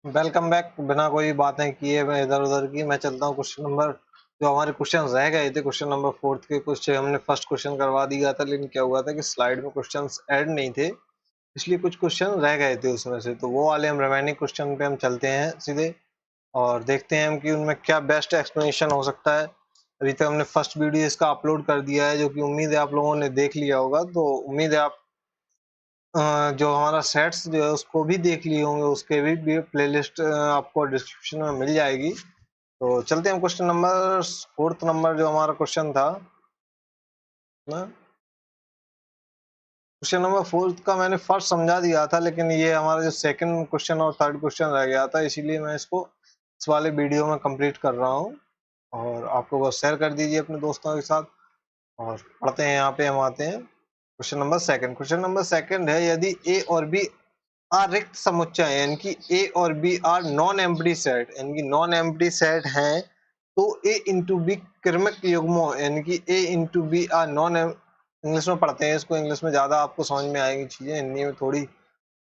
Welcome back. बिना कोई बातें किए मैं इधर उधर की मैं चलता हूँ क्वेश्चन नंबर जो हमारे क्वेश्चन रह गए थे क्वेश्चन नंबर फोर्थ के कुछ हमने फर्स्ट क्वेश्चन करवा दिया था, लेकिन क्या हुआ था कि स्लाइड में क्वेश्चंस ऐड नहीं थे, इसलिए कुछ क्वेश्चन रह गए थे उसमें से। तो वो वाले हम रिमेनिंग क्वेश्चन पे हम चलते हैं सीधे और देखते हैं हम कि उनमें क्या बेस्ट एक्सप्लेनेशन हो सकता है। अभी तक हमने फर्स्ट वीडियो इसका अपलोड कर दिया है, जो कि उम्मीद है आप लोगों ने देख लिया होगा। तो उम्मीद है आप जो हमारा सेट्स जो है उसको भी देख लिए होंगे, उसके भी प्लेलिस्ट आपको डिस्क्रिप्शन में मिल जाएगी। तो चलते हैं क्वेश्चन नंबर फोर्थ नंबर जो हमारा क्वेश्चन था ना, क्वेश्चन नंबर फोर्थ का मैंने फर्स्ट समझा दिया था, लेकिन ये हमारा जो सेकंड क्वेश्चन और थर्ड क्वेश्चन रह गया था, इसीलिए मैं इसको इस वाले वीडियो में कंप्लीट कर रहा हूँ और आपको बस शेयर कर दीजिए अपने दोस्तों के साथ। और पढ़ते हैं, यहाँ पे हम आते हैं question number second. Question number second है, यदि ए और बी आर रिक्त समुच्चय यानी कि ए और B are non empty set, यानी कि नॉन एम्प्टी सेट हैं, तो ए इंटू बी क्रमिक युग्मों यानी कि A into B are non, English में पढ़ते हैं इसको, इंग्लिश में ज्यादा आपको समझ में आएगी चीजें, हिंदी में थोड़ी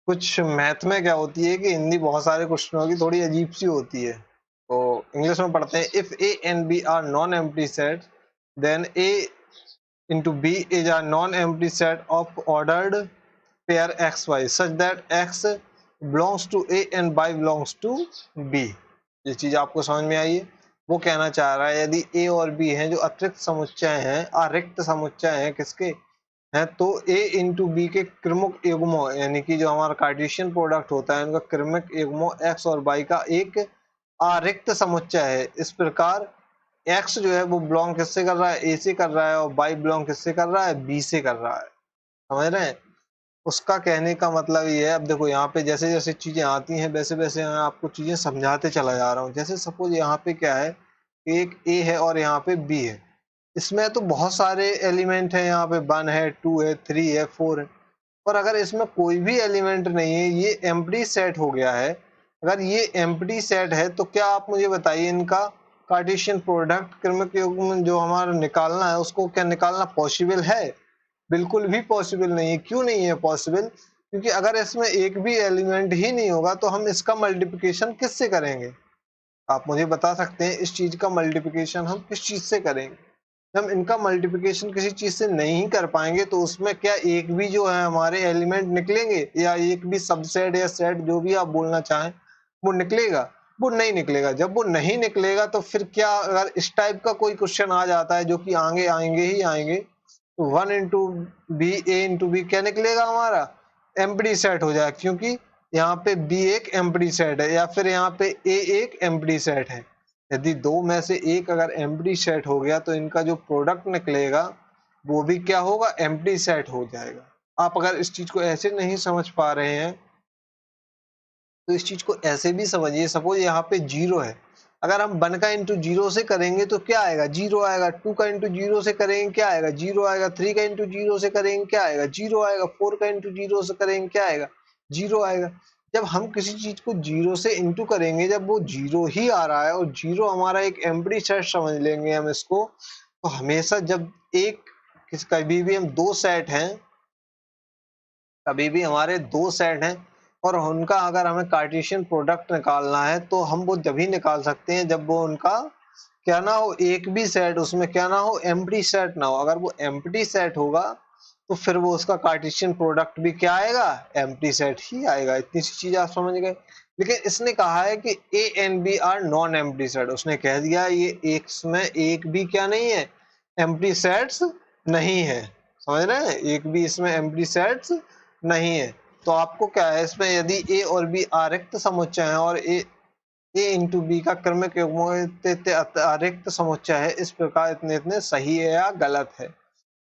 कुछ मैथ में क्या होती है कि हिंदी बहुत सारे क्वेश्चनों की थोड़ी अजीब सी होती है। तो इंग्लिश में पढ़ते हैं, if A and B are non empty set then A into B is a non-empty set of ordered pair xy such that x belongs to A and y belongs to B। ये चीज आपको समझ में आई है? वो कहना चाह रहा है यदि A और B हैं जो अतिरिक्त समुच्चय हैं, अरिक्त समुच्चय हैं, किसके हैं, तो A इंटू बी के क्रमिक युग्मों यानी कि जो हमारा कार्टेशियन प्रोडक्ट होता है उनका क्रमिक युग्मों x और y का एक अरिक्त समुच्चय है। इस प्रकार एक्स जो है वो बिलोंग किससे कर रहा है, ए से कर रहा है, और बाई बिलोंग किससे कर रहा है, बी से कर रहा है। समझ रहे हैं? उसका कहने का मतलब ये है, अब देखो यहाँ पे जैसे जैसे चीजें आती हैं वैसे वैसे मैं आपको चीजें समझाते चला जा रहा हूँ। जैसे सपोज यहाँ पे क्या है, एक ए है और यहाँ पे बी है, इसमें तो बहुत सारे एलिमेंट है, यहाँ पे 1 है, 2 है, 3 है, 4 है, और अगर इसमें कोई भी एलिमेंट नहीं है, ये एम्प्टी सेट हो गया है। अगर ये एम्प्टी सेट है तो क्या आप मुझे बताइए इनका कार्टेशियन प्रोडक्ट क्रमिक युग्म जो हमारा निकालना है उसको क्या निकालना पॉसिबल है? बिल्कुल भी पॉसिबल नहीं है। क्यों नहीं है पॉसिबल? क्योंकि अगर इसमें एक भी एलिमेंट ही नहीं होगा तो हम इसका मल्टीप्लिकेशन किससे करेंगे? आप मुझे बता सकते हैं इस चीज का मल्टीप्लिकेशन हम किस चीज से करेंगे? हम इनका मल्टीप्लिकेशन किसी चीज से नहीं कर पाएंगे तो उसमें क्या एक भी जो है हमारे एलिमेंट निकलेंगे, या एक भी सबसेट या सेट जो भी आप बोलना चाहें वो निकलेगा? वो नहीं निकलेगा। जब वो नहीं निकलेगा तो फिर क्या, अगर इस टाइप का कोई क्वेश्चन आ जाता है जो कि आगे आएंगे ही आएंगे, तो 1 इंटू बी ए इंटू बी क्या निकलेगा हमारा, एम्प्टी सेट हो जाएगा, क्योंकि यहाँ पे बी एक एम्प्टी सेट है या फिर यहाँ पे ए एक एम्प्टी सेट है। यदि दो में से एक अगर एम्प्टी सेट हो गया तो इनका जो प्रोडक्ट निकलेगा वो भी क्या होगा, एम्प्टी सेट हो जाएगा। आप अगर इस चीज को ऐसे नहीं समझ पा रहे हैं तो इस चीज को ऐसे भी समझिए, सपोज यहाँ पे 0 है, अगर हम 1 का इंटू 0 से करेंगे तो क्या आएगा, 0 आएगा। 2 का इंटू 0 से करेंगे क्या आएगा, 0 आएगा। 3 का इंटू 0 से करेंगे क्या आएगा, 0 आएगा। 4 का इंटू 0 से करेंगे क्या आएगा, 0 आएगा। जब हम किसी चीज को 0 से इंटू करेंगे, जब वो 0 ही आ रहा है और 0 हमारा एक एम्प्टी सेट समझ लेंगे हम इसको, तो हमेशा जब एक कभी भी हम दो सेट हैं, कभी भी हमारे दो सेट हैं और उनका अगर हमें कार्टेशियन प्रोडक्ट निकालना है तो हम वो जब ही निकाल सकते हैं जब वो उनका क्या ना हो, एक भी सेट उसमें क्या ना हो, एम्प्टी सेट ना हो। अगर वो एम्प्टी सेट होगा तो फिर वो उसका कार्टेशियन प्रोडक्ट भी क्या आएगा, एम्प्टी सेट ही आएगा। इतनी सी चीज आप समझ गए। लेकिन इसने कहा है कि A and B are non empty set, उसने कह दिया ये एक में एक भी क्या नहीं है, एम्प्टी सेट्स नहीं है। समझ रहे हैं, एक भी इसमें एम्प्टी सेट्स नहीं है। तो आपको क्या है, इसमें यदि ए और बी आरिक्त समुच्चय है और ए इंटू बी का क्रमिक युग्मों आरिक्त समुच्चय है, इस प्रकार इतने इतने सही है या गलत है?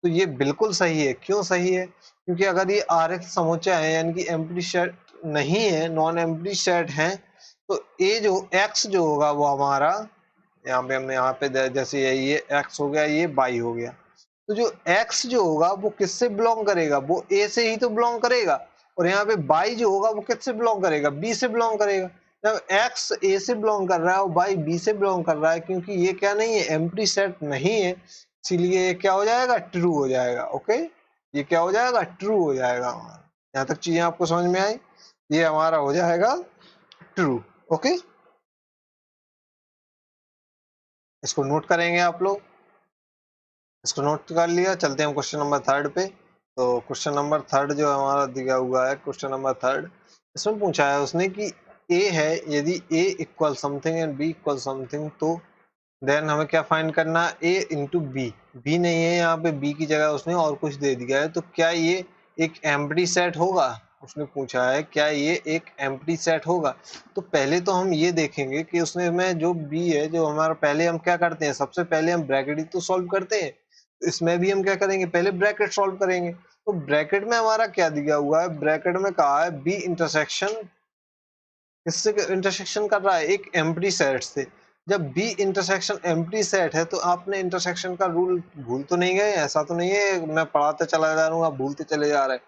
तो ये बिल्कुल सही है। क्यों सही है? क्योंकि अगर ये आरिक्त समुच्चय है यानी कि एम्प्टी सेट नहीं है, नॉन एम्प्टी सेट है, तो ए जो एक्स जो होगा वो हमारा यहाँ पे हमने यहाँ पे जैसे ये एक्स हो गया, ये वाई हो गया, तो जो x जो होगा वो किससे बिलोंग करेगा, वो a से ही तो बिलोंग करेगा। और यहाँ पे y जो होगा वो किससे बिलोंग करेगा, b से बिलोंग करेगा। जब x a से बिलोंग कर रहा है और y b से बिलोंग कर रहा है, क्योंकि ये क्या नहीं है, एम्प्टी सेट नहीं है, इसीलिए ये क्या हो जाएगा, ट्रू हो जाएगा। ओके, ये क्या हो जाएगा, ट्रू हो जाएगा हमारा। यहाँ तक चीजें आपको समझ में आई? ये हमारा हो जाएगा ट्रू। ओके, इसको नोट करेंगे आप लोग, इसको नोट कर लिया। चलते हैं क्वेश्चन नंबर 3 पे। तो क्वेश्चन नंबर 3 जो हमारा दिया हुआ है, क्वेश्चन नंबर 3 इसमें पूछा है उसने कि ए है, यदि A equal something and B equal something तो देन हमें क्या फाइंड करना है, ए इंटू बी। बी नहीं है यहाँ पे, बी की जगह उसने और कुछ दे दिया है, तो क्या ये एक एम्प्टी सेट होगा? उसने पूछा है क्या ये एक एम्प्टी सेट होगा। तो पहले तो हम ये देखेंगे कि उसने में जो बी है, जो हमारा, पहले हम क्या करते हैं, सबसे पहले हम ब्रैकेट ही तो सॉल्व करते हैं। इसमें भी हम क्या करेंगे, पहले ब्रैकेट सॉल्व करेंगे। तो ब्रैकेट में हमारा क्या दिया हुआ है, ब्रैकेट में कहा है बी इंटरसेक्शन, किससे इंटरसेक्शन कर रहा है, एक एम्प्टी सेट से। जब बी इंटरसेक्शन एम्प्टी सेट है तो आपने इंटरसेक्शन का रूल भूल तो नहीं गए? ऐसा तो नहीं है मैं पढ़ाते चला जा रहा हूँ आप भूलते चले जा रहे हैं।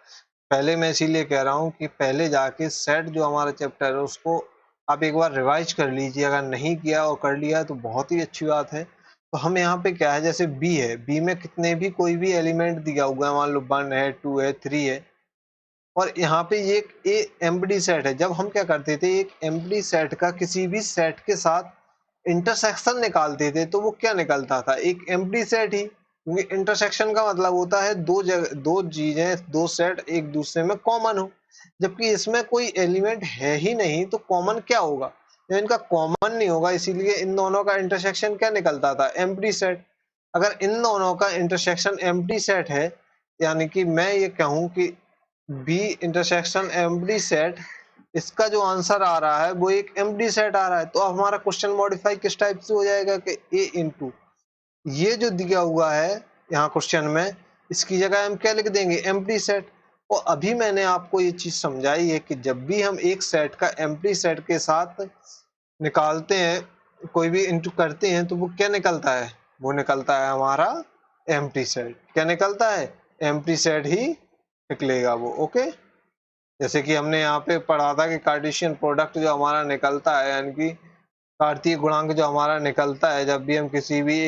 पहले मैं इसीलिए कह रहा हूँ कि पहले जाके सेट जो हमारा चैप्टर है उसको आप एक बार रिवाइज कर लीजिए। अगर नहीं किया और कर लिया तो बहुत ही अच्छी बात है। तो हम यहाँ पे क्या है, जैसे बी है, बी में कितने भी कोई भी एलिमेंट दिया हुआ है, मान लो 1 है, 2 है, 3 है, और यहाँ पे ये एक एम्प्टी सेट है। जब हम क्या करते थे, एक एम्प्टी सेट का किसी भी सेट के साथ इंटरसेक्शन निकालते थे तो वो क्या निकलता था, एक एम्प्टी सेट ही। क्योंकि इंटरसेक्शन का मतलब होता है दो जगह, दो चीजें, दो सेट एक दूसरे में कॉमन हो। जबकि इसमें कोई एलिमेंट है ही नहीं तो कॉमन क्या होगा, जब इनका कॉमन नहीं होगा, इसीलिए इन दोनों का इंटरसेक्शन क्या निकलता था, एम्प्टी सेट। अगर इन दोनों का इंटरसेक्शन एम्प्टी सेट है, यानी कि मैं ये कहूं कि बी इंटरसेक्शन एम्प्टी सेट, इसका जो आंसर आ रहा है वो एक एम्प्टी सेट आ रहा है। तो अब हमारा क्वेश्चन मॉडिफाई किस टाइप से हो जाएगा कि ए इंटू ये जो दिया हुआ है यहाँ क्वेश्चन में, इसकी जगह हम क्या लिख देंगे, एम्प्टी सेट। और अभी मैंने आपको ये चीज समझाई है कि जब भी हम एक सेट का एम्प्टी सेट के साथ निकालते हैं, कोई भी इंटू करते हैं, तो वो क्या निकलता है, वो निकलता है हमारा एम्प्टी सेट। क्या निकलता है, एम्प्टी सेट ही निकलेगा वो। ओके, जैसे कि हमने यहाँ पे पढ़ा था कि कार्टेशियन प्रोडक्ट जो हमारा निकलता है, यानी कि कार्तीय गुणांक जो हमारा निकलता है, जब भी हम किसी भी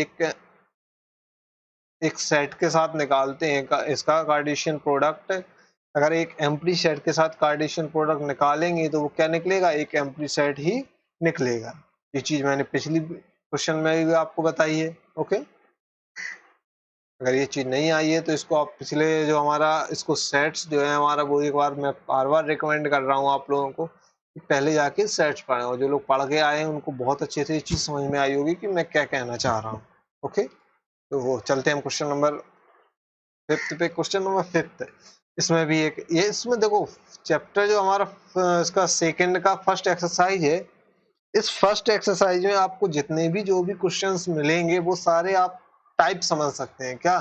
एक सेट के साथ निकालते हैं इसका कार्टेशियन प्रोडक्ट, अगर एक एम्प्टी सेट के साथ कार्टेशियन प्रोडक्ट निकालेंगे तो वो क्या निकलेगा, एक एम्प्टी सेट ही निकलेगा। ये चीज मैंने पिछली क्वेश्चन में भी आपको बताई है। ओके, अगर ये चीज नहीं आई है तो इसको आप पिछले जो हमारा इसको सेट्स जो है हमारा, वो एक बार मैं बार बार रिकमेंड कर रहा हूँ आप लोगों को कि पहले जाके सेट्स पढ़ें, और जो लोग पढ़ के आए हैं उनको बहुत अच्छे से ये चीज समझ में आई होगी कि मैं क्या कहना चाह रहा हूँ। ओके, तो वो चलते हैं हम क्वेश्चन नंबर 5 पे। क्वेश्चन नंबर 5 इसमें भी एक, ये इसमें देखो चैप्टर जो हमारा इसका सेकंड का फर्स्ट एक्सरसाइज है, इस फर्स्ट एक्सरसाइज में आपको जितने भी जो भी क्वेश्चंस मिलेंगे वो सारे आप टाइप समझ सकते हैं। क्या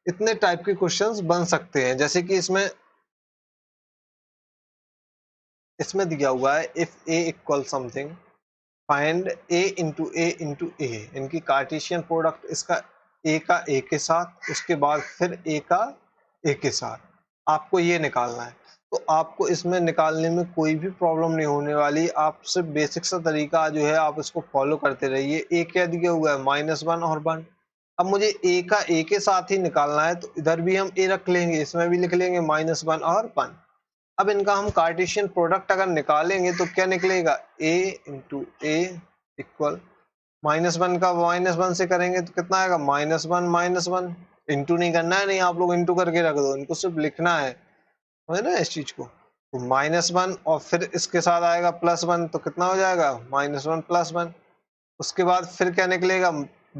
इतने टाइप के क्वेश्चंस बन सकते हैं, जैसे कि इसमें इसमें दिया हुआ है if A equal something find A into A, इनकी कार्टेशियन प्रोडक्ट, इसका ए का ए के साथ, उसके बाद फिर ए का ए के साथ आपको ये निकालना है। तो आपको इसमें निकालने में कोई भी प्रॉब्लम नहीं होने वाली, आप सिर्फ बेसिक सा तरीका जो है आप इसको फॉलो करते रहिए। ए क्या दिया हुआ है, -1 और 1। अब मुझे ए का ए के साथ ही निकालना है तो इधर भी हम ए रख लेंगे, इसमें भी लिख लेंगे -1 और 1। अब इनका हम कार्टेशियन प्रोडक्ट अगर निकालेंगे तो क्या निकलेगा, a इंटू ए इक्वल -1 का -1 से करेंगे तो कितना आएगा, -1 इंटू नहीं करना है, नहीं आप लोग इंटू करके रख दो, इनको सिर्फ लिखना है, समझ ना इस चीज को। तो -1 और फिर इसके साथ आएगा +1, तो कितना हो जाएगा, -1 +1। उसके बाद फिर क्या निकलेगा,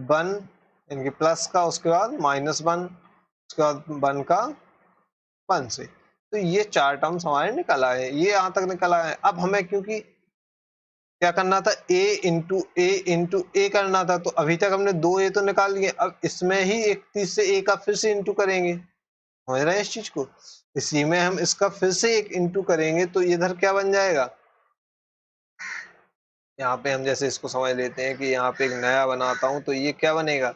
1 इनकी प्लस का, उसके बाद -1, उसके बाद 1 का 1 से। तो ये 4 टर्म्स हमारे निकल आए, ये यहाँ तक निकल आए। अब हमें क्योंकि क्या करना था, ए करना था, तो अभी तक हमने 2 ए तो निकाल लिए, अब इसमें ही 31 से ए का फिर से इंटू करेंगे, समझ रहे हैं इस चीज को। इसी में हम इसका फिर से एक इंटू करेंगे तो इधर क्या बन जाएगा, यहाँ पे हम जैसे इसको समझ लेते हैं कि यहाँ पे एक नया बनाता हूँ, तो ये क्या बनेगा,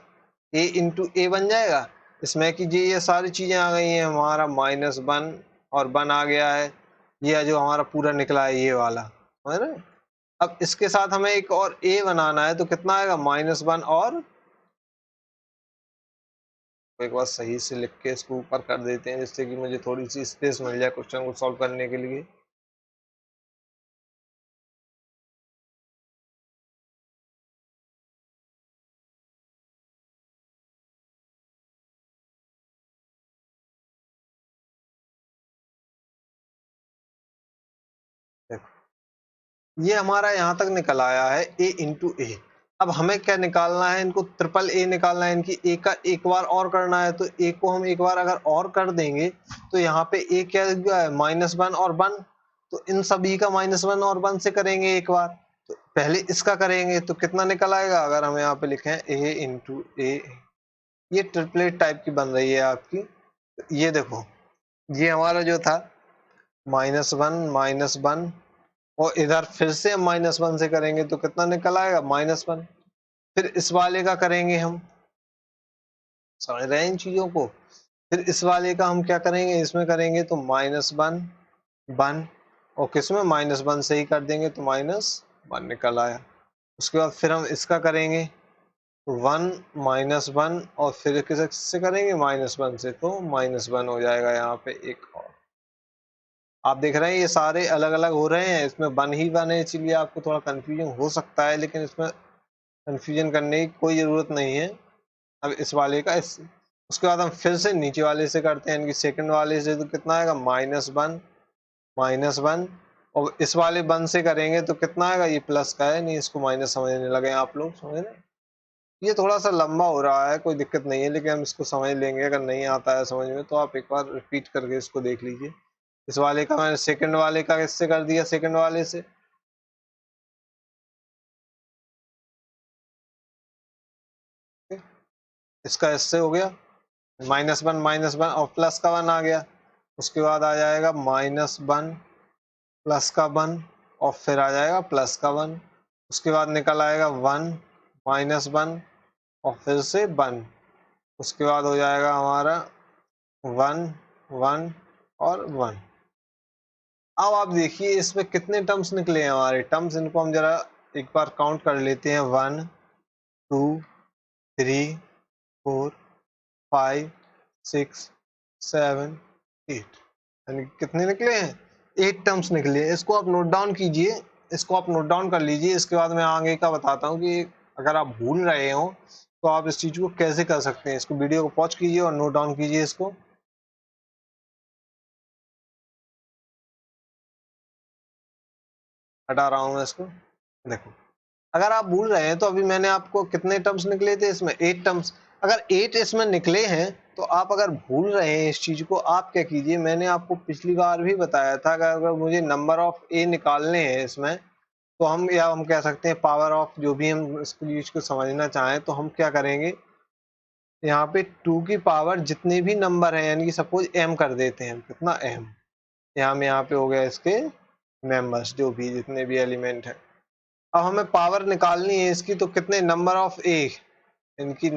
ए इंटू ए बन जाएगा। इसमें कि जी ये सारी चीजें आ गई हैं, हमारा -1 और 1 आ गया है, ये जो हमारा पूरा निकला है ये वाला, समझ रहे हैं। अब इसके साथ हमें एक और ए बनाना है तो कितना आएगा, -1 और, एक बार सही से लिख के इसको ऊपर कर देते हैं जिससे कि मुझे थोड़ी सी स्पेस मिल जाए क्वेश्चन को सॉल्व करने के लिए। ये हमारा यहाँ तक निकल आया है a इंटू ए। अब हमें क्या निकालना है, इनको ट्रिपल ए निकालना है, इनकी ए का एक बार और करना है। तो ए को हम एक बार अगर और कर देंगे तो यहाँ पे ए क्या है, -1 और 1, तो इन सभी का -1 और 1 से करेंगे एक बार। तो पहले इसका करेंगे तो कितना निकल आएगा, अगर हम यहाँ पे लिखें a इंटू ए, ये ट्रिपलेट टाइप की बन रही है आपकी। ये देखो, ये हमारा जो था -1 -1, और इधर फिर से हम -1 से करेंगे तो कितना निकल आएगा, -1। फिर इस वाले का करेंगे, हम समझ रहे हैं इन चीजों को। फिर इस वाले का हम क्या करेंगे, इसमें करेंगे तो -1 1, और किसमें -1 से ही कर देंगे तो -1 निकल आया। उसके बाद फिर हम इसका करेंगे 1 -1, और फिर किससे करेंगे, -1 से, तो -1 हो जाएगा यहाँ पे एक और। आप देख रहे हैं ये सारे अलग अलग हो रहे हैं, इसमें 1 ही 1 है, इसीलिए आपको थोड़ा कंफ्यूजन हो सकता है, लेकिन इसमें कंफ्यूजन करने की कोई जरूरत नहीं है। अब इस वाले का इस, उसके बाद हम फिर से नीचे वाले से करते हैं, इनकी सेकंड वाले से, तो कितना आएगा, -1 और इस वाले 1 से करेंगे तो कितना आएगा, ये प्लस का है, नहीं इसको माइनस समझने लगे आप लोग, समझ रहे हैं। ये थोड़ा सा लंबा हो रहा है, कोई दिक्कत नहीं है, लेकिन हम इसको समझ लेंगे। अगर नहीं आता है समझ में तो आप एक बार रिपीट करके इसको देख लीजिए। इस वाले का मैंने सेकंड वाले का इससे कर दिया, सेकंड वाले से, इसका इससे हो गया -1 और प्लस का 1 आ गया। उसके बाद आ जाएगा -1 प्लस का 1, और फिर आ जाएगा प्लस का 1। उसके बाद निकल आएगा 1 -1 और फिर से 1। उसके बाद हो जाएगा हमारा 1 1 और 1। अब आप देखिए इसमें कितने टर्म्स निकले हैं हमारे टर्म्स, इनको हम जरा एक बार काउंट कर लेते हैं। 1 2 3 4 5 6 7 8, यानी कितने निकले हैं, 8 टर्म्स निकले हैं। इसको आप नोट डाउन कीजिए, इसको आप नोट डाउन कर लीजिए। इसके बाद मैं आगे का बताता हूँ कि अगर आप भूल रहे हो तो आप इस चीज को कैसे कर सकते हैं। इसको वीडियो को पॉज कीजिए और नोट डाउन कीजिए इसको। हटा रहा हूँ मैं इसको। देखो, अगर आप भूल रहे हैं तो अभी मैंने आपको कितने टर्म्स निकले थे इसमें, 8 टर्म्स। अगर 8 इसमें निकले हैं तो आप अगर भूल रहे हैं इस चीज को, आप क्या कीजिए, मैंने आपको पिछली बार भी बताया था कि अगर मुझे नंबर ऑफ ए निकालने हैं इसमें, तो हम, या हम कह सकते हैं पावर ऑफ, जो भी हम इस चीज को समझना चाहें, तो हम क्या करेंगे, यहाँ पे 2 की पावर जितने भी नंबर हैं, यानी कि सपोज m कर देते हैं, कितना m, यहाँ पे हो गया इसके मेंबर्स, जो भी जितने भी एलिमेंट हैं। अब हमें पावर निकालनी है इसकी, तो कितने, नंबर ऑफ ए, इनकी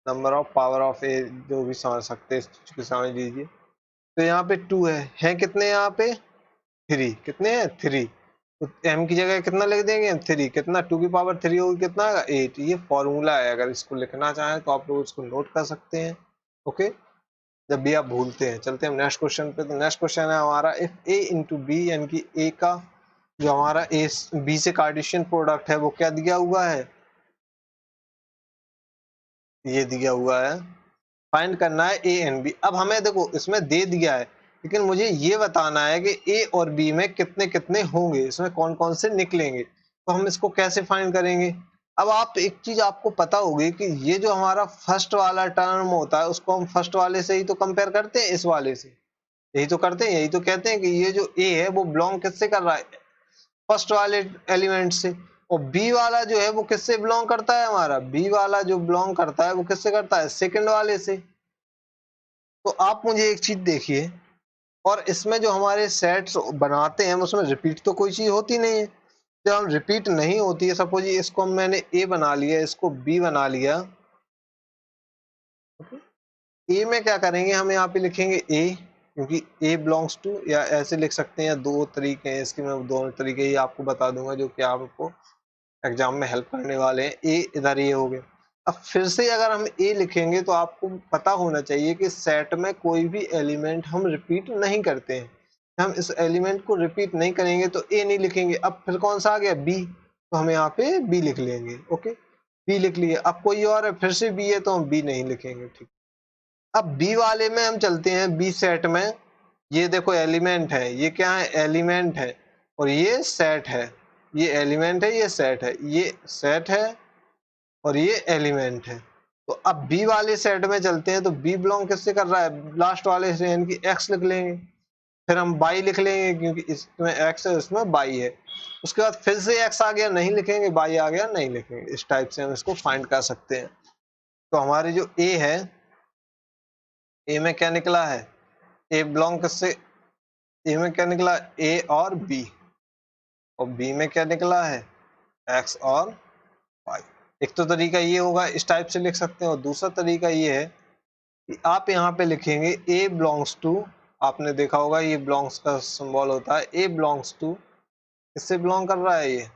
नंबर ऑफ पावर ऑफ ए, जो भी समझ सकते हैं इस चीज को समझ लीजिए। तो यहाँ पे 2 है कितने, यहाँ पे 3, कितने हैं 3, तो m की जगह कितना लिख देंगे, 3, कितना 2 की पावर 3 होगी, कितना आएगा 8। ये फॉर्मूला है, अगर इसको लिखना चाहें तो आप लोग इसको नोट कर सकते हैं। ओके, जब भी आप भूलते हैं। चलते हैं हम नेक्स्ट क्वेश्चन पे। तो नेक्स्ट क्वेश्चन है हमारा, इफ a इंटू बी, यानी कि a का जो हमारा a b से कार्टेशियन प्रोडक्ट है वो क्या दिया हुआ है, ये दिया हुआ है। फाइंड करना है a एंड b। अब हमें देखो इसमें दे दिया है, लेकिन मुझे ये बताना है कि a और b में कितने कितने होंगे, इसमें कौन कौन से निकलेंगे। तो हम इसको कैसे फाइंड करेंगे। अब आप एक चीज आपको पता होगी कि ये जो हमारा फर्स्ट वाला टर्म होता है उसको हम फर्स्ट वाले से ही तो कंपेयर करते हैं, इस वाले से, यही तो करते हैं, यही तो कहते हैं कि ये जो a है वो बिलोंग किससे कर रहा है, फर्स्ट वाले एलिमेंट से। और बी वाला जो है वो किससे बिलोंग करता है, हमारा बी वाला जो बिलोंग करता है वो किससे करता है, सेकंड वाले से। तो आप मुझे एक चीज देखिए, और इसमें जो हमारे सेट्स बनाते हैं उसमें रिपीट तो कोई चीज होती नहीं है। जब हम रिपीट नहीं होती है, सपोज इसको मैंने ए बना लिया, इसको बी बना लिया, ए में क्या करेंगे, हम यहाँ पे लिखेंगे ए, क्योंकि ए बिलोंग्स टू, या ऐसे लिख सकते हैं, दो तरीके हैं इसके, मैं दोनों तरीके ही आपको बता दूंगा जो कि आपको एग्जाम में हेल्प करने वाले हैं। ए इधर ये हो गया। अब फिर से अगर हम ए लिखेंगे तो आपको पता होना चाहिए कि सेट में कोई भी एलिमेंट हम रिपीट नहीं करते हैं। हम इस एलिमेंट को रिपीट नहीं करेंगे तो ए नहीं लिखेंगे। अब फिर कौन सा आ गया, बी, तो हम यहाँ पे बी लिख लेंगे। ओके, बी लिख लिए। अब कोई और है, फिर से बी है, तो हम बी नहीं लिखेंगे। ठीक, अब बी वाले में हम चलते हैं, बी सेट में। ये देखो एलिमेंट है, ये क्या है, एलिमेंट है। और ये सेट है, ये एलिमेंट है, ये सेट है, ये सेट है और ये एलिमेंट है। तो अब बी वाले सेट में चलते हैं, तो बी बिलोंग किससे कर रहा है, लास्ट वाले से, यानी कि एक्स लिख लेंगे, फिर हम बाई लिख लेंगे क्योंकि इसमें एक्स है इसमें बाई है। उसके बाद फिर से एक्स आ गया नहीं लिखेंगे, बाई आ गया नहीं लिखेंगे। इस टाइप से हम इसको फाइंड कर सकते हैं। तो हमारी जो ए है, ए में क्या निकला है, ए बिलोंग किससे, ए में क्या निकला, ए और बी, और बी में क्या निकला है, एक्स और वाई। एक तो तरीका ये होगा, इस टाइप से लिख सकते हैं, और दूसरा तरीका ये है कि आप यहाँ पे लिखेंगे ए बिलोंग्स टू, आपने देखा होगा ये बिलोंग्स का सिंबल होता है, ए बिलोंग्स टू, किससे बिलोंग कर रहा है ये,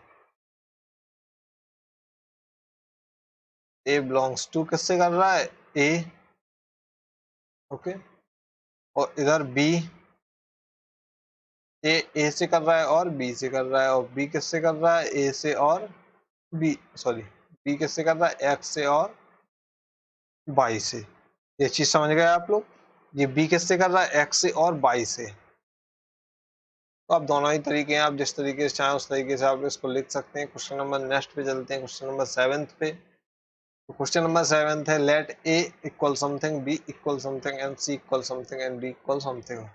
ए बिलोंग्स टू किससे कर रहा है, ए, ओके। और इधर बी, ए से कर रहा है और बी से कर रहा है, और बी किससे कर रहा है, ए से और बी, सॉरी, बी किससे कर रहा है, एक्स से और वाई से। ये चीज समझ गए आप लोग, ये बी किससे कर रहा है, एक्स से और वाई से। तो आप दोनों ही तरीके हैं, आप जिस तरीके से चाहें उस तरीके से आप इसको लिख सकते हैं। क्वेश्चन नंबर नेक्स्ट पे चलते हैं, क्वेश्चन नंबर 7 पे। तो क्वेश्चन नंबर 7 है, let A equal something, B equal something and C equal something and D equal something.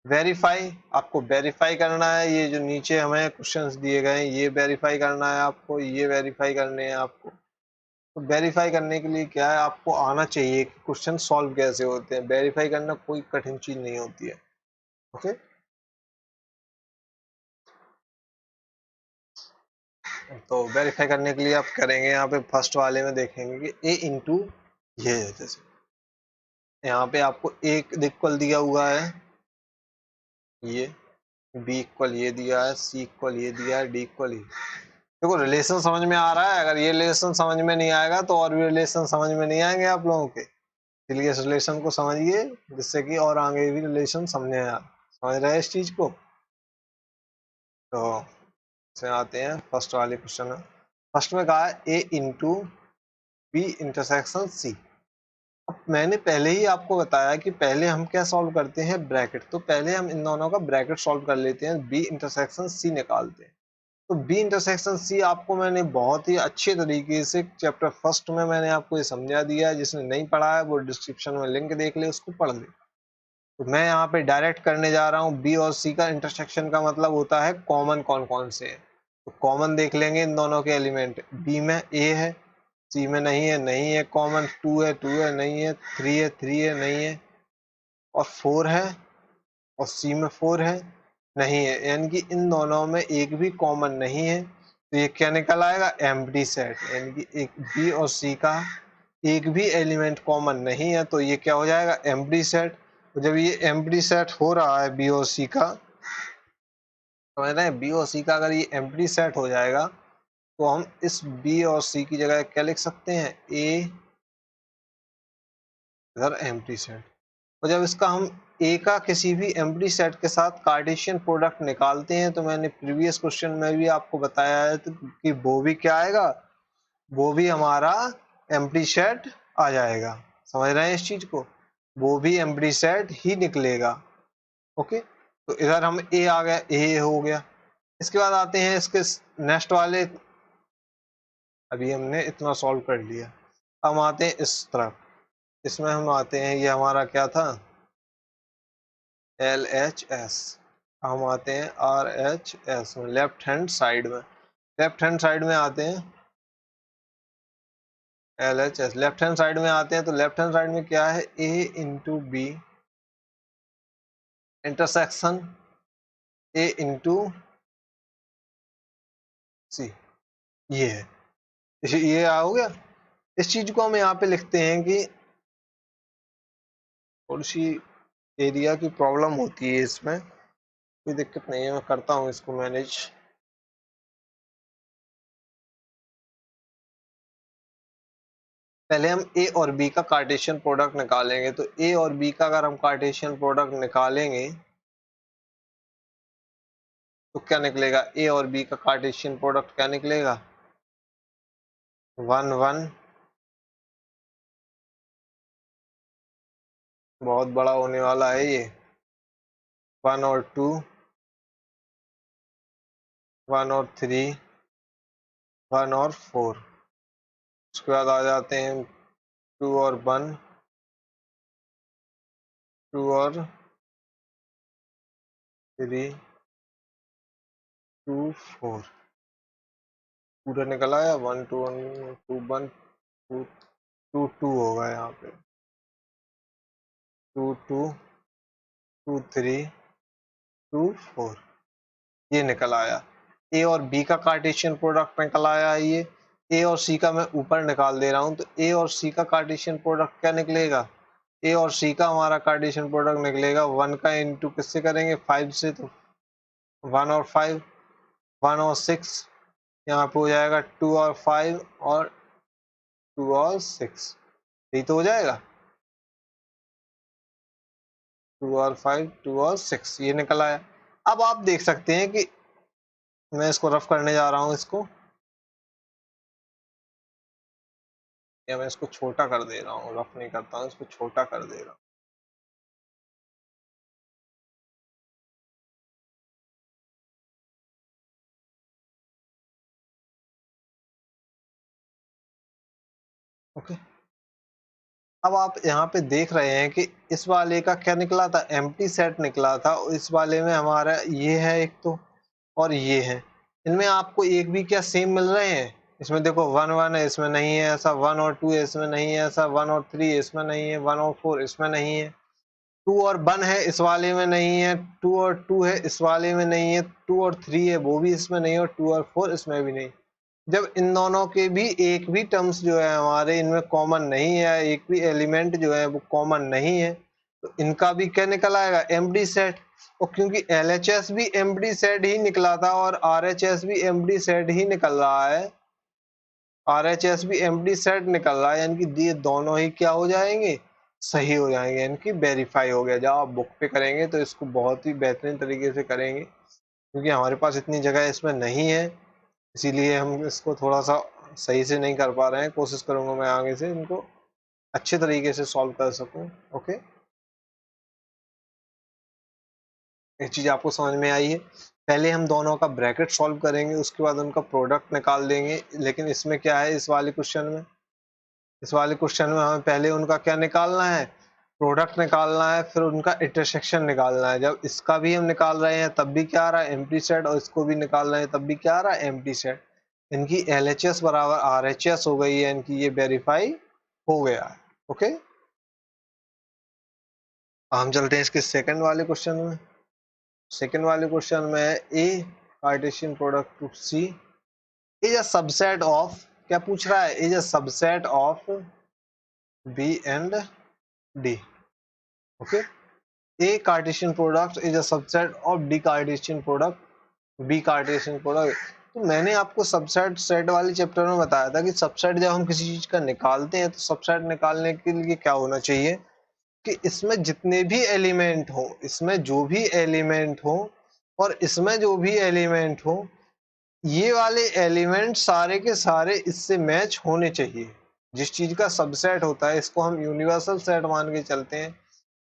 Verify, आपको वेरीफाई करना है, ये जो नीचे हमें क्वेश्चंस दिए गए हैं ये वेरीफाई करना है आपको, ये वेरीफाई करने हैं आपको। तो वेरीफाई करने के लिए क्या है, आपको आना चाहिए कि क्वेश्चन सॉल्व कैसे होते हैं। वेरीफाई करना कोई कठिन चीज नहीं होती है, ओके। तो वेरीफाई करने के लिए आप करेंगे, यहाँ पे फर्स्ट वाले में देखेंगे कि ए इंटू ये है, जैसे यहाँ पे आपको एक इक्वल दिया हुआ है, ये बी इक्वल ये दिया है, सी इक्वल ये दिया है, डी इक्वल ये। देखो रिलेशन समझ में आ रहा है, अगर ये रिलेशन समझ में नहीं आएगा तो और भी रिलेशन समझ में नहीं आएंगे आप लोगों के। इसलिए इस रिलेशन को समझिए जिससे कि और आगे भी रिलेशन समझ रहे हैं इस चीज को। तो से आते हैं फर्स्ट वाले क्वेश्चन में। फर्स्ट में कहा है A into B intersection C. अब मैंने पहले ही आपको बताया कि पहले हम क्या सॉल्व करते हैं, ब्रैकेट। तो पहले हम इन दोनों का ब्रैकेट सॉल्व कर लेते हैं, बी इंटरसेक्शन सी निकालते हैं। तो बी इंटरसेक्शन सी आपको मैंने बहुत ही अच्छे तरीके से चैप्टर फर्स्ट में मैंने आपको ये समझा दिया है। जिसने नहीं पढ़ा है वो डिस्क्रिप्शन में लिंक देख ले, उसको पढ़ ले। तो मैं यहाँ पे डायरेक्ट करने जा रहा हूँ। बी और सी का इंटरसेक्शन का मतलब होता है कॉमन कौन कौन से है। तो कॉमन देख लेंगे इन दोनों के एलिमेंट। बी में ए है, सी में नहीं है, नहीं है कॉमन। 2 है, 2 है, नहीं है। 3 है, 3 है, नहीं है। और 4 है, और सी में 4 है, नहीं है। यानी कि इन दोनों में एक भी कॉमन नहीं है। तो ये क्या निकल आएगा, एम्प्टी सेट। यानी कि एक बी और सी का एक भी एलिमेंट कॉमन नहीं है, तो ये क्या हो जाएगा, एम्प्टी सेट। तो जब ये एम्प्टी सेट हो रहा है बी और सी का, समझ रहे हैं, बी और सी का अगर ये एम्प्टी सेट हो जाएगा तो हम इस बी और सी की जगह क्या लिख सकते हैं, ए इधर एम्प्टी सेट। और जब इसका हम ए का किसी भी एम्प्टी सेट के साथ कार्टेशियन प्रोडक्ट निकालते हैं, तो मैंने प्रीवियस क्वेश्चन में भी आपको बताया है कि वो भी क्या आएगा, वो भी हमारा एम्प्टी सेट आ जाएगा। समझ रहे हैं इस चीज को, वो भी एम्प्टी सेट ही निकलेगा, ओके। तो इधर हम ए आ गया, ए हो गया। इसके बाद आते हैं इसके नेक्स्ट वाले। अभी हमने इतना सॉल्व कर लिया, हम आते हैं इस तरफ। इसमें हम आते हैं, ये हमारा क्या था, एल एच एस। हम आते हैं आर एच एस में, लेफ्ट हैंड साइड में। लेफ्ट हैंड साइड में आते हैं L H S, left hand side में आते हैं। तो लेफ्ट हैंड साइड में क्या है, A into B intersection A into C, ये है। ये हो गया। इस चीज को हम यहाँ पे लिखते हैं कि थोड़ी सी एरिया की प्रॉब्लम होती है इसमें, कोई दिक्कत नहीं है, मैं करता हूँ इसको मैनेज। पहले हम ए और बी का कार्टेशियन प्रोडक्ट निकालेंगे। तो ए और बी का अगर हम कार्टेशियन प्रोडक्ट निकालेंगे तो क्या निकलेगा, ए और बी का कार्टेशियन प्रोडक्ट क्या निकलेगा, 1 1, बहुत बड़ा होने वाला है ये, 1 और 2, 1 और 3, 1 और 4। उसके बाद आ जाते हैं 2 और 1, 2 और 3, 2, 4। पूरा निकल आया। 1 2 1 2 1 2 2 2 होगा यहाँ पे। 2 2 2 3 2 4 ये निकल आया। ए और बी का कार्टेशियन प्रोडक्ट निकल आया है ये। ए और सी का मैं ऊपर निकाल दे रहा हूँ, तो ए और सी का कार्टेशियन प्रोडक्ट क्या निकलेगा? ए और सी का हमारा कार्टेशियन प्रोडक्ट निकलेगा 1 का इंटू किससे करेंगे? 5 से, तो 1 और 5, 1 और 6, यहाँ पे हो जाएगा 2 और 5 और 2 और 6। यही तो हो जाएगा, 2 और 5, 2 और 6 ये निकल आया। अब आप देख सकते हैं कि मैं इसको रफ करने जा रहा हूँ इसको, या मैं इसको छोटा कर दे रहा हूँ, रफ नहीं करता हूँ, इसको छोटा कर दे रहा हूँ। ओके। अब आप यहाँ पे देख रहे हैं कि इस वाले का क्या निकला था? एम्प्टी सेट निकला था। इस वाले में हमारा ये है एक तो, और ये है। इनमें आपको एक भी क्या सेम मिल रहे हैं? इसमें देखो 1 1 है, इसमें नहीं है ऐसा। 1 और 2 है, इसमें नहीं है ऐसा। 1 और 3 है, इसमें नहीं है। 1 और 4 इसमें नहीं है। 2 और 1 है, इस वाले में नहीं है। 2 और 2 है, इस वाले में नहीं है। 2 और 3 है, वो भी इसमें नहीं है। और 2 और 4 इसमें भी नहीं। जब इन दोनों के भी एक भी टर्म्स जो है हमारे इनमें कॉमन नहीं है, एक भी एलिमेंट जो है वो कॉमन नहीं है, तो इनका भी क्या निकल आएगा? Empty set. और क्योंकि LHS भी एम्प्टी सेट ही निकला था और RHS भी एम्प्टी सेट ही निकल रहा है, RHS भी एम्प्टी सेट निकल रहा है, यानी कि ये दोनों ही क्या हो जाएंगे? सही हो जाएंगे, यानी कि वेरीफाई हो गया। जब आप बुक पे करेंगे तो इसको बहुत ही बेहतरीन तरीके से करेंगे, क्योंकि हमारे पास इतनी जगह इसमें नहीं है, इसीलिए हम इसको थोड़ा सा सही से नहीं कर पा रहे हैं। कोशिश करूंगा मैं आगे से इनको अच्छे तरीके से सॉल्व कर सकूं। ओके, एक चीज आपको समझ में आई है? पहले हम दोनों का ब्रैकेट सॉल्व करेंगे, उसके बाद उनका प्रोडक्ट निकाल देंगे। लेकिन इसमें क्या है, इस वाले क्वेश्चन में हमें पहले उनका क्या निकालना है? प्रोडक्ट निकालना है, फिर उनका इंटरसेक्शन निकालना है। जब इसका भी हम निकाल रहे हैं तब भी क्या आ रहा है? Empty set. और इसको भी निकाल रहे हैं तब भी क्या आ रहा है? Empty set. इनकी LHS बराबर RHS हो गई है, इनकी ये वेरीफाई हो गया है। ओके, हम चलते हैं इसके सेकंड वाले क्वेश्चन में। सेकंड वाले क्वेश्चन में A Cartesian product of C is a subset of, क्या पूछ रहा है? Is a subset of B and D. Okay, A Cartesian product is a subset of D Cartesian product, B Cartesian product। तो मैंने आपको subset set वाले chapter में बताया था कि सबसेट जब हम किसी चीज का निकालते हैं तो सबसेट निकालने के लिए क्या होना चाहिए कि इसमें जितने भी एलिमेंट हो, इसमें जो भी एलिमेंट हो और इसमें जो भी एलिमेंट हो, ये वाले एलिमेंट सारे के सारे इससे मैच होने चाहिए। जिस चीज का सबसेट होता है इसको हम यूनिवर्सल सेट मान के चलते हैं,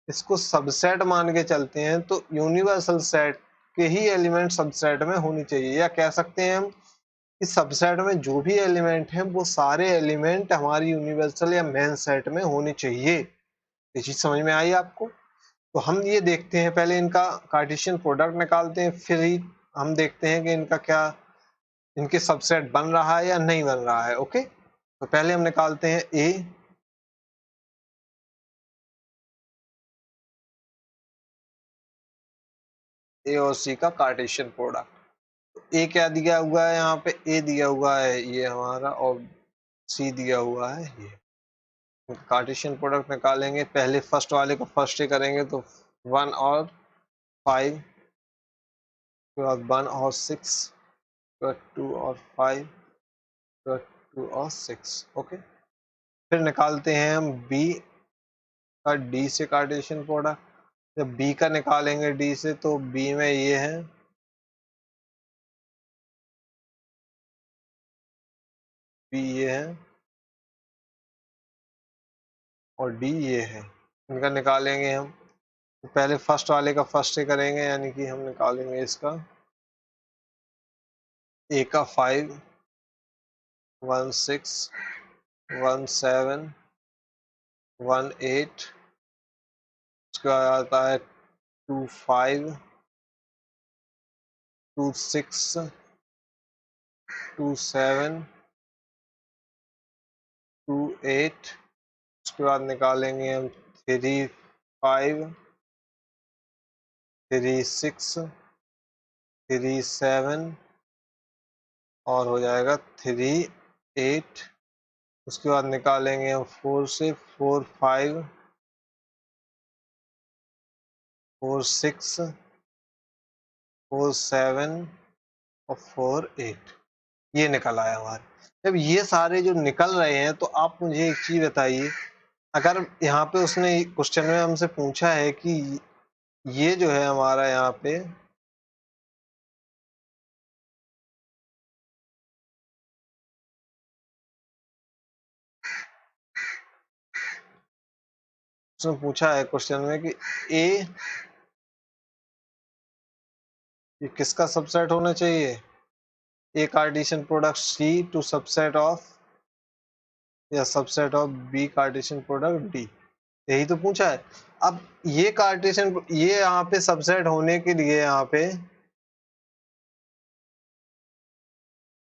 इसको सबसेट मान के चलते हैं, तो यूनिवर्सल सेट के ही एलिमेंट सबसेट में होनी चाहिए। या कह सकते हैं हम कि सबसेट में जो भी एलिमेंट हैं वो सारे एलिमेंट हमारी यूनिवर्सल या मेन सेट में होने चाहिए। ये चीज समझ में आई आपको? तो हम ये देखते हैं, पहले इनका कार्टेशियन प्रोडक्ट निकालते हैं, फिर ही हम देखते हैं कि इनका क्या, इनके सबसेट बन रहा है या नहीं बन रहा है। ओके, तो पहले हम निकालते हैं ए और सी का कार्टेशियन प्रोडक्ट। ए क्या दिया हुआ है यहाँ पे? ए दिया हुआ है ये हमारा, और सी दिया हुआ है ये। कार्टेशियन प्रोडक्ट निकालेंगे, पहले फर्स्ट वाले को फर्स्ट ही करेंगे, तो 1 और 5, फिर 1 और 6, फिर 2 और 5, फिर 2 और 6। ओके, फिर निकालते हैं हम बी का डी से कार्टेशियन प्रोडक्ट। जब बी का निकालेंगे डी से, तो बी में ये है, बी ये है और डी ये है। इनका निकालेंगे हम, तो पहले फर्स्ट वाले का फर्स्ट ही करेंगे, यानी कि हम निकालेंगे इसका ए का 5, 1 6, 1 7, 1 8, उसके बाद आता है 2 5, 2 6, 2 7, 2 8, उसके बाद निकालेंगे हम 3 5, 3 6, 3 7 और हो जाएगा 3 8, उसके बाद निकालेंगे हम 4 से 4 5, 4 6, 4 7 और 4 8, ये निकल आया हमारे। जब ये सारे जो निकल रहे हैं तो आप मुझे एक चीज बताइए, अगर यहाँ पे उसने क्वेश्चन में हमसे पूछा है कि ये जो है हमारा यहाँ पे उसने पूछा है क्वेश्चन में कि ए ये किसका सबसेट होना चाहिए, A Cartesian product C to subset of या subset of B Cartesian product D, यही तो पूछा है। अब ये कार्टेशियन ये यहाँ पे सबसेट होने के लिए यहाँ पे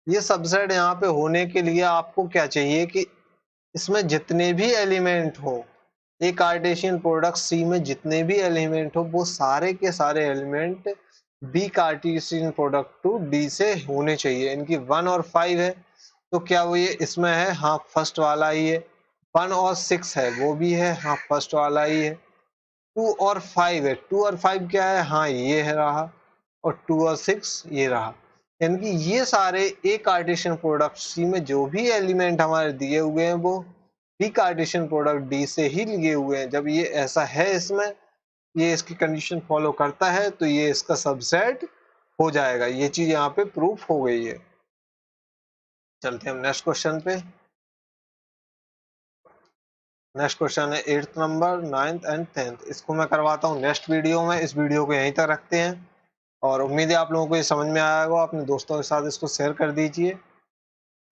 ये सबसेट यहाँ पे होने के लिए आपको क्या चाहिए कि इसमें जितने भी एलिमेंट हो, ए कार्टेशियन प्रोडक्ट सी में जितने भी एलिमेंट हो वो सारे के सारे element B Cartesian product to D से होने चाहिए। इनकी 1 और 5 है तो क्या वो ये इसमें है, हाँ फर्स्ट वाला ही है। 1 और 6 है वो भी है, हाँ फर्स्ट वाला ही है। 2 और 5 है, 2 और 5 क्या है, हाँ ये है रहा, और 2 और 6 ये रहा। यानी कि ये सारे ए कार्टेशियन प्रोडक्ट सी में जो भी एलिमेंट हमारे दिए हुए हैं वो बी कार्टेशियन प्रोडक्ट डी से ही लिए हुए हैं। जब ये ऐसा है, इसमें ये इसकी कंडीशन फॉलो करता है तो ये इसका सबसेट हो जाएगा। ये चीज यहाँ पे प्रूफ हो गई है। चलते हैं हम नेक्स्ट क्वेश्चन पे। नेक्स्ट क्वेश्चन है 8th number, 9th and 10th। इसको मैं करवाता हूँ नेक्स्ट वीडियो में। इस वीडियो को यहीं तक रखते हैं और उम्मीद है आप लोगों को ये समझ में आया होगा। अपने दोस्तों के साथ इसको शेयर कर दीजिए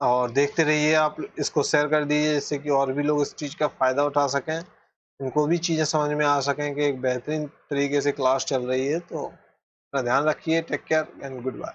और देखते रहिए, आप इसको शेयर कर दीजिए जिससे कि और भी लोग इस चीज़ का फ़ायदा उठा सकें, उनको भी चीज़ें समझ में आ सकें कि एक बेहतरीन तरीके से क्लास चल रही है। तो अपना ध्यान रखिए। Take care and good bye.